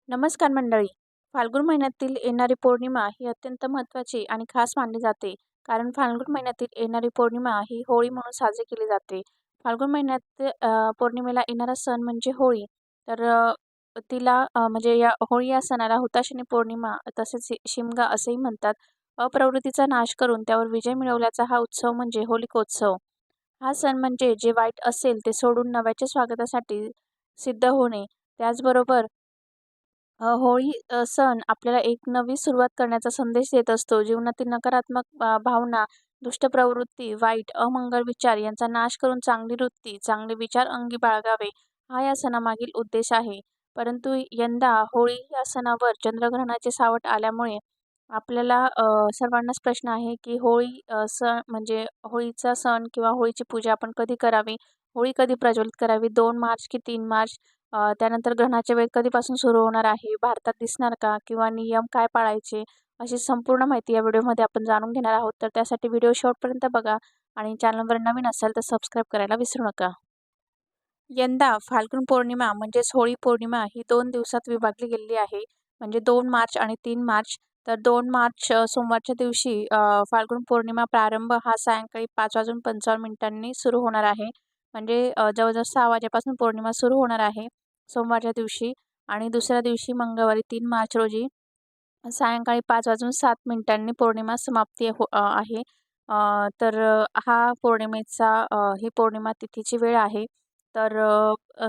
नमस्कार मंडळी. फाल्गुन महिन्यातील येणारी पौर्णिमा ही अत्यंत महत्त्वाची आणि खास मानली जाते. कारण फाल्गुन महिन्यातील येणारी पौर्णिमा ही होळी म्हणून साजरी केली जाते. फाल्गुन महिन्यात पौर्णिमेला येणारा सण म्हणजे होळी. तर तिला म्हणजे या होळी या सणाला हुताशनी पौर्णिमा तसेच शिमगा असेही म्हणतात. अप्रवृत्तीचा नाश करून त्यावर विजय मिळवल्याचा हा उत्सव म्हणजे होलिकोत्सव. हा सण म्हणजे जे वाईट असेल ते सोडून नव्याच्या स्वागतासाठी सिद्ध होणे. त्याचबरोबर होळी सण आपल्याला एक नवी सुरुवात करण्याचा संदेश देत असतो. जीवनातील नकारात्मक भावना, दुष्ट प्रवृत्ती, वाईट, अमंगळ विचार यांचा नाश करून चांगली वृत्ती, चांगले विचार अंगी बाळगावे, हा या सणामागील उद्देश आहे. परंतु यंदा होळी या सणावर चंद्रग्रहणाचे सावट आल्यामुळे आपल्याला सर्वांनाच प्रश्न आहे, की होळी सण म्हणजे होळीचा सण किंवा होळीची पूजा आपण कधी करावी? होळी कधी प्रज्वलित करावी? 2 मार्च की 3 मार्च? त्यानंतर ग्रहणाचे वेग कधीपासून सुरू होणार आहे? भारतात दिसणार का? किंवा नियम काय पाळायचे? अशी संपूर्ण माहिती या व्हिडिओमध्ये आपण जाणून घेणार आहोत. तर त्यासाठी व्हिडिओ शेवटपर्यंत बघा आणि चॅनलवर नवीन असाल तर सबस्क्राईब करायला विसरू नका. यंदा फाल्गुन पौर्णिमा म्हणजेच होळी पौर्णिमा ही 2 दिवसात विभागली गेलेली आहे. म्हणजे 2 मार्च आणि 3 मार्च. तर 2 मार्च सोमवारच्या दिवशी फाल्गुन पौर्णिमा प्रारंभ हा सायंकाळी 5:55 सुरू होणार आहे. म्हणजे जवळजवळ 6 वाजेपासून पौर्णिमा सुरू होणार आहे सोमवारच्या दिवशी. आणि दुसऱ्या दिवशी मंगळवारी 3 मार्च रोजी सायंकाळी 5:07 पौर्णिमा समाप्ती आहे. तर हा पौर्णिमेचा ही पौर्णिमा तिथीची वेळ आहे. तर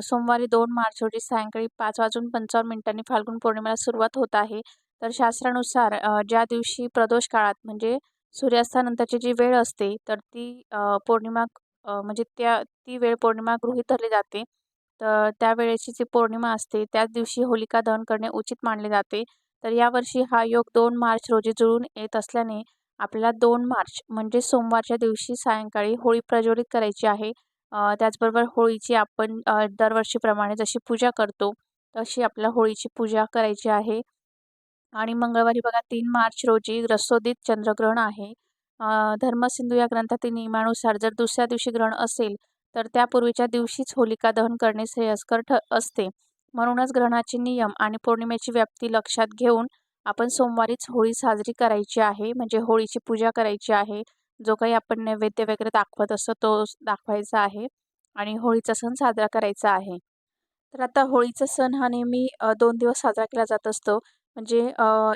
सोमवारी 2 मार्च रोजी सायंकाळी 5:55 फाल्गुन पौर्णिमेला सुरुवात होत आहे. तर शास्त्रानुसार ज्या दिवशी प्रदोष काळात म्हणजे सूर्यास्तानंतरची जी वेळ असते तर ती पौर्णिमा म्हणजे ती वेळ पौर्णिमा गृहीत धरली जाते. तर त्यावेळेची जी पौर्णिमा असते त्याच दिवशी होलिका दहन करणे उचित मानले जाते. तर यावर्षी हा योग 2 मार्च रोजी जुळून येत असल्याने आपल्याला 2 मार्च म्हणजे सोमवारच्या दिवशी सायंकाळी होळी प्रज्वलित करायची आहे. त्याचबरोबर होळीची आपण दरवर्षीप्रमाणे जशी पूजा करतो तशी आपल्याला होळीची पूजा करायची आहे. आणि मंगळवारी बघा 3 मार्च रोजी रसोदीत चंद्रग्रहण आहे. धर्मसिंधू या ग्रंथातील नियमानुसार जर दुसऱ्या दिवशी ग्रहण असेल तर त्यापूर्वीच्या दिवशीच होलिका दहन करणे श्रेयस्कर असते. म्हणूनच ग्रहणाचे नियम आणि पौर्णिमेची व्याप्ती लक्षात घेऊन आपण सोमवारीच होळी साजरी करायची आहे. म्हणजे होळीची पूजा करायची आहे. जो काही आपण नैवेद्य वगैरे दाखवत असतो तो दाखवायचा आहे आणि होळीचा सण साजरा करायचा आहे. तर आता होळीचा सण हा नेहमी 2 दिवस साजरा केला जात असतो. म्हणजे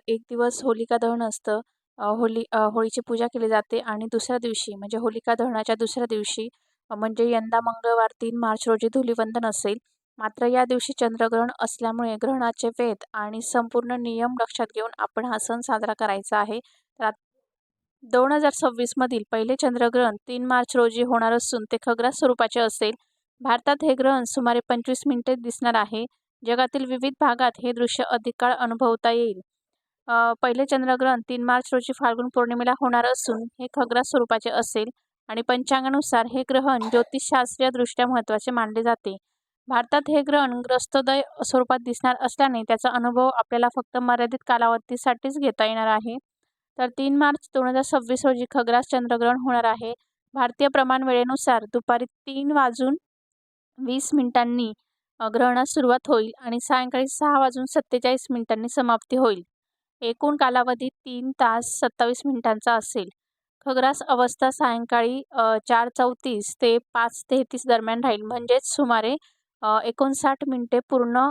एक दिवस होलिका दहन असतं. होळीची पूजा केली जाते आणि दुसऱ्या दिवशी म्हणजे होलिका दहनाच्या दुसऱ्या दिवशी म्हणजे यंदा मंगळवार 3 मार्च रोजी धुलीवंदन असेल. मात्र या दिवशी चंद्रग्रहण असल्यामुळे ग्रहणाचे वेध आणि संपूर्ण नियम लक्षात घेऊन आपण हा सण साजरा करायचा आहे. तर 2026 मधील पहिले चंद्रग्रहण 3 मार्च रोजी होणार असून ते खग्रास स्वरूपाचे असेल. भारतात हे ग्रहण सुमारे 25 मिनिटे दिसणार आहे. जगातील विविध भागात हे दृश्य अधिक काळ अनुभवता येईल. पहिले चंद्रग्रहण 3 मार्च रोजी फाल्गुन पौर्णिमेला होणार असून हे खग्रास स्वरूपाचे असेल आणि पंचांगानुसार हे ग्रहण ज्योतिषशास्त्रीयदृष्ट्या महत्त्वाचे मानले जाते. भारतात हे ग्रहण ग्रस्तोदय स्वरूपात दिसणार असल्याने त्याचा अनुभव आपल्याला फक्त मर्यादित कालावधीसाठीच घेता येणार आहे. तर 3 मार्च 2026 रोजी खग्रास चंद्रग्रहण होणार आहे. भारतीय प्रमाण वेळेनुसार दुपारी 3:20 ग्रहणास सुरुवात होईल आणि सायंकाळी 6:47 समाप्ती होईल. एकूण कालावधी 3 तास 27 मिनिटांचा असेल. खग्रास अवस्था सायंकाळी 4:34 ते 5:33 दरम्यान राहील. म्हणजेच सुमारे 59 मिनिटे पूर्ण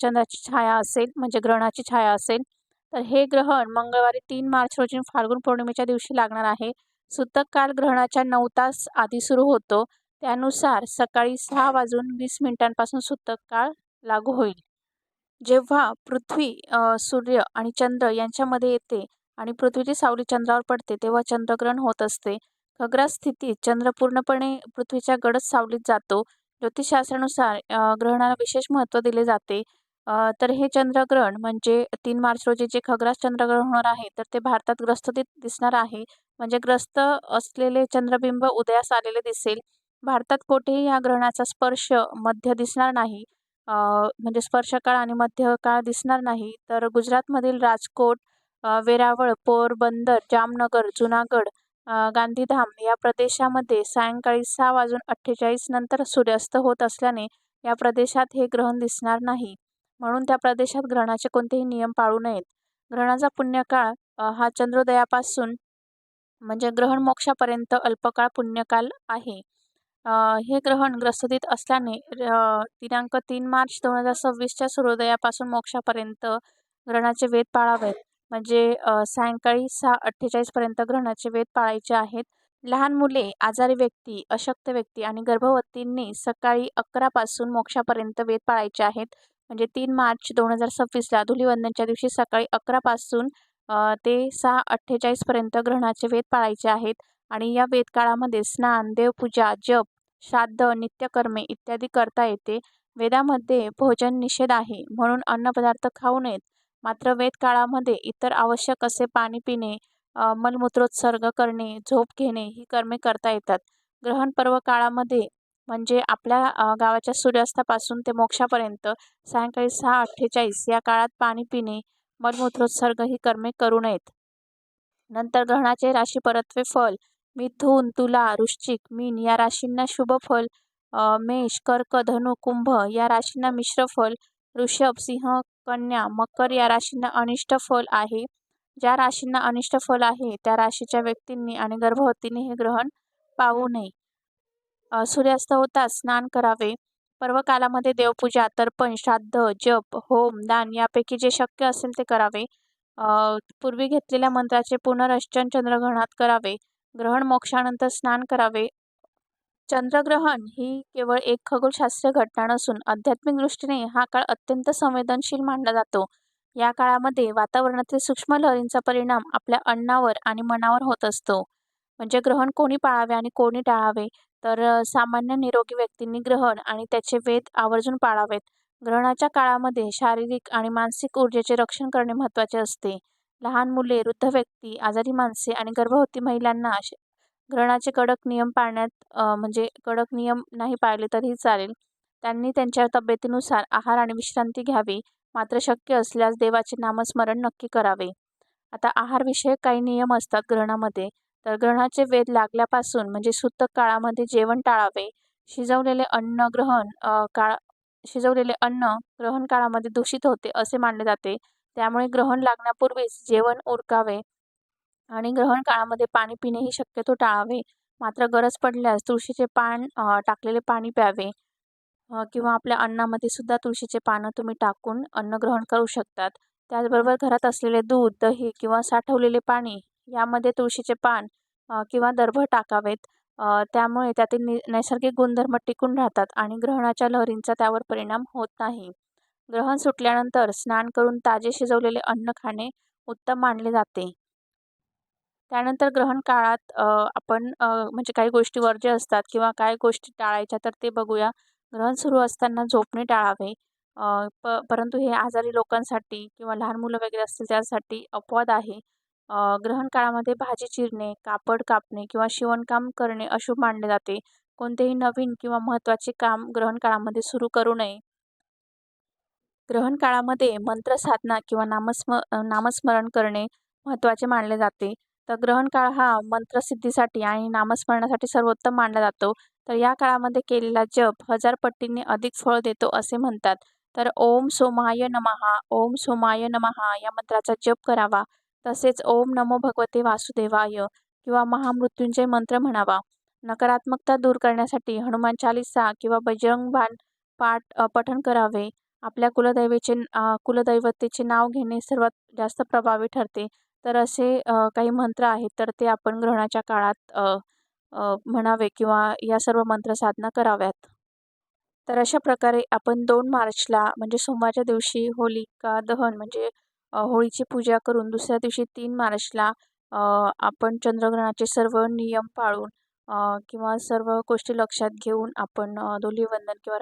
चंद्राची छाया असेल म्हणजे ग्रहणाची छाया असेल. तर हे ग्रहण मंगळवारी 3 मार्च रोजी फाल्गुन पौर्णिमेच्या दिवशी लागणार आहे. सूतक काल ग्रहणाच्या 9 तास आधी सुरू होतो. त्यानुसार सकाळी 6:20 पासून सूतक काळ लागू होईल. जेव्हा पृथ्वी, सूर्य आणि चंद्र यांच्यामध्ये येते आणि पृथ्वीची सावली चंद्रावर पडते तेव्हा चंद्रग्रहण होत असते. खग्रास स्थितीत चंद्र पूर्णपणे पृथ्वीच्या गडद सावलीत जातो. ज्योतिषशास्त्रानुसार ग्रहणाला विशेष महत्त्व दिले जाते. तर हे चंद्रग्रहण म्हणजे 3 मार्च रोजी जे खग्रास चंद्रग्रहण होणार आहे तर ते भारतात ग्रस्तोदीत दिसणार आहे. म्हणजे ग्रस्त असलेले चंद्रबिंब उदयास आलेले दिसेल. भारतात कोठेही या ग्रहणाचा स्पर्श मध्य दिसणार नाही. म्हणजे स्पर्शकाळ आणि मध्यकाळ दिसणार नाही. तर गुजरातमधील राजकोट, वेरावळ, पोरबंदर, जामनगर, जुनागड, गांधीधाम या प्रदेशामध्ये सायंकाळी 6:48 नंतर सूर्यास्त होत असल्याने या प्रदेशात हे ग्रहण दिसणार नाही. म्हणून त्या प्रदेशात ग्रहणाचे कोणतेही नियम पाळू नयेत. ग्रहणाचा पुण्यकाळ हा चंद्रोदयापासून म्हणजे ग्रहण मोक्षापर्यंत अल्पकाळ पुण्यकाल आहे. हे ग्रहण ग्रस्ततीत असल्याने दिनांक 3 मार्च 2026च्या सूर्योदयापासून मोक्षापर्यंत ग्रहणाचे वेध पाळावेत. म्हणजे सायंकाळी 6:48 पर्यंत ग्रहणाचे वेध पाळायचे आहेत. लहान मुले, आजारी व्यक्ती, अशक्त व्यक्ती आणि गर्भवतींनी सकाळी 11 पासून मोक्षापर्यंत वेध पाळायचे आहेत. म्हणजे 3 मार्च 2026ला धुलीवंदनच्या दिवशी सकाळी 11 पासून ते 6:48 पर्यंत ग्रहणाचे वेध पाळायचे आहेत. आणि या वेदकाळामध्ये स्नान, देवपूजा, जप, श्राद्ध, नित्यकर्मे इत्यादी करता येते. वेदामध्ये भोजन निषेध आहे, म्हणून अन्नपदार्थ खाऊ नयेत. मात्र वेदकाळामध्ये इतर आवश्यक असे पाणी पिणे, मलमूत्रोत्सर्ग करणे, झोप घेणे ही कर्मे करता येतात. ग्रहण पर्व काळामध्ये म्हणजे आपल्या गावाच्या सूर्यास्तापासून ते मोक्षापर्यंत सायंकाळी 6:48 या काळात पाणी पिणे, मलमूत्रोत्सर्ग ही कर्मे करू नयेत. नंतर ग्रहणाचे राशी परत्वे फल. मिथुन, तुला, वृश्चिक, मीन या राशींना शुभ फल. मेष, कर्क, धनु, कुंभ या राशींना मिश्र फल. वृषभ, सिंह, कन्या, मकर या राशींना अनिष्ट फल आहे. ज्या राशींना अनिष्ट फल आहे त्या राशीच्या व्यक्तींनी आणि गर्भवतींनी हे ग्रहण पाहू नये. सूर्यास्त होताच स्नान करावे. पर्वकालामध्ये देवपूजा, तर्पण, श्राद्ध, जप, होम, दान यापैकी जे शक्य असेल ते करावे. पूर्वी घेतलेल्या मंत्राचे पुनरर्चन चंद्रग्रहणात करावे. ग्रहण मोक्षानंतर स्नान करावे. चंद्रग्रहण ही केवळ एक खगोलशास्त्रीय घटना नसून आध्यात्मिक दृष्टीने हा काळ अत्यंत संवेदनशील मानला जातो. या काळामध्ये वातावरणातील सूक्ष्म लहरींचा परिणाम आपल्या अन्नावर आणि मनावर होत असतो. म्हणजे ग्रहण कोणी पाळावे आणि कोणी टाळावे, तर सामान्य निरोगी व्यक्तींनी ग्रहण आणि त्याचे वेध आवर्जून पाळावेत. ग्रहणाच्या काळामध्ये शारीरिक आणि मानसिक ऊर्जेचे रक्षण करणे महत्त्वाचे असते. लहान मुले, वृद्ध व्यक्ती, आजारी माणसे आणि गर्भवती महिलांना ग्रहणाचे कडक नियम पाळण्यात म्हणजे कडक नियम नाही पाळले तरीही चालेल. त्यांनी त्यांच्या तब्येतीनुसार आहार आणि विश्रांती घ्यावी. मात्र शक्य असल्यास देवाचे नामस्मरण नक्की करावे. आता आहारविषयक काही नियम असतात ग्रहणामध्ये. तर ग्रहणाचे वेध लागल्यापासून म्हणजे सूतक काळामध्ये जेवण टाळावे. शिजवलेले अन्न ग्रहण काळामध्ये दूषित होते असे मानले जाते. त्यामुळे ग्रहण लागण्यापूर्वीच जेवण उरकावे आणि ग्रहण काळामध्ये पाणी पिणेही शक्यतो टाळावे. मात्र गरज पडल्यास तुळशीचे पान टाकलेले पाणी प्यावे. किंवा आपल्या अन्नामध्ये सुद्धा तुळशीचे पानं तुम्ही टाकून अन्न ग्रहण करू शकतात. त्याचबरोबर घरात असलेले दूध, दही किंवा साठवलेले पाणी यामध्ये तुळशीचे पान किंवा दर्भ टाकावेत. त्यामुळे त्यातील नैसर्गिक गुणधर्म टिकून राहतात आणि ग्रहणाच्या लहरींचा त्यावर परिणाम होत नाही. ग्रहण सुटल्यानंतर स्नान करून ताजे शिजवलेले अन्न खाणे उत्तम मानले जाते. त्यानंतर ग्रहण काळात आपण म्हणजे काही गोष्टी वर्ज्य असतात किंवा काय गोष्टी टाळायच्या तर ते बघूया. ग्रहण सुरू असताना झोपणे टाळावे. परंतु हे आजारी लोकांसाठी किंवा लहान मुलं वगैरे असतील त्यासाठी अपवाद आहे. ग्रहण काळामध्ये भाजी चिरणे, कापड कापणे किंवा शिवणकाम करणे अशुभ मानले जाते. कोणतेही नवीन किंवा महत्त्वाचे काम ग्रहण काळामध्ये सुरू करू नये. ग्रहण काळामध्ये मंत्रसाधना किंवा नामस्मरण करणे महत्त्वाचे मानले जाते. तर ग्रहण काळ हा मंत्रसिद्धीसाठी आणि नामस्मरणासाठी सर्वोत्तम मानला जातो. तर या काळामध्ये केलेला जप 1000 पटींनी अधिक फळ देतो असे म्हणतात. तर ओम सोमाय नमः, ओम सोमाय नमः या मंत्राचा जप करावा. तसेच ओम नमो भगवते वासुदेवाय किंवा महामृत्युंजय मंत्र म्हणावा. नकारात्मकता दूर करण्यासाठी हनुमान चालीसा किंवा बजरंग बाण पठण करावे. आपल्या कुलदैवतेचे नाव घेणे सर्वात जास्त प्रभावी ठरते. तर असे काही मंत्र आहेत तर ते आपण ग्रहणाच्या काळात म्हणावे किंवा या सर्व मंत्रसाधना कराव्यात. तर अशा प्रकारे आपण 2 मार्चला म्हणजे सोमवारच्या दिवशी होलिका दहन म्हणजे होळीची पूजा करून दुसऱ्या दिवशी 3 मार्चला आपण चंद्रग्रहणाचे सर्व नियम पाळून किंवा सर्व गोष्टी लक्षात घेऊन आपण धुलीवंदन किंवा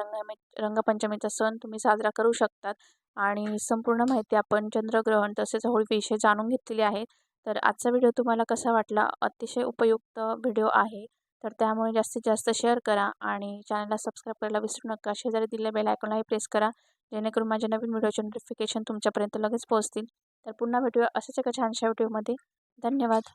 रंगपंचमीचा सण तुम्ही साजरा करू शकतात. आणि संपूर्ण माहिती आपण चंद्रग्रहण तसेच होळीविषयी जाणून घेतलेली आहे. तर आजचा व्हिडिओ तुम्हाला कसा वाटला? अतिशय उपयुक्त व्हिडिओ आहे. तर त्यामुळे जास्तीत जास्त शेअर करा आणि चॅनलला सबस्क्राईब करायला विसरू नका. शेजारी दिलेल्या बेल आयकॉनलाही प्रेस करा, जेणेकरून माझ्या नवीन व्हिडिओचे नोटिफिकेशन तुमच्यापर्यंत लगेच पोहोचतील. तर पुन्हा भेटूया अशाच एका छानशा व्हिडिओमध्ये. धन्यवाद.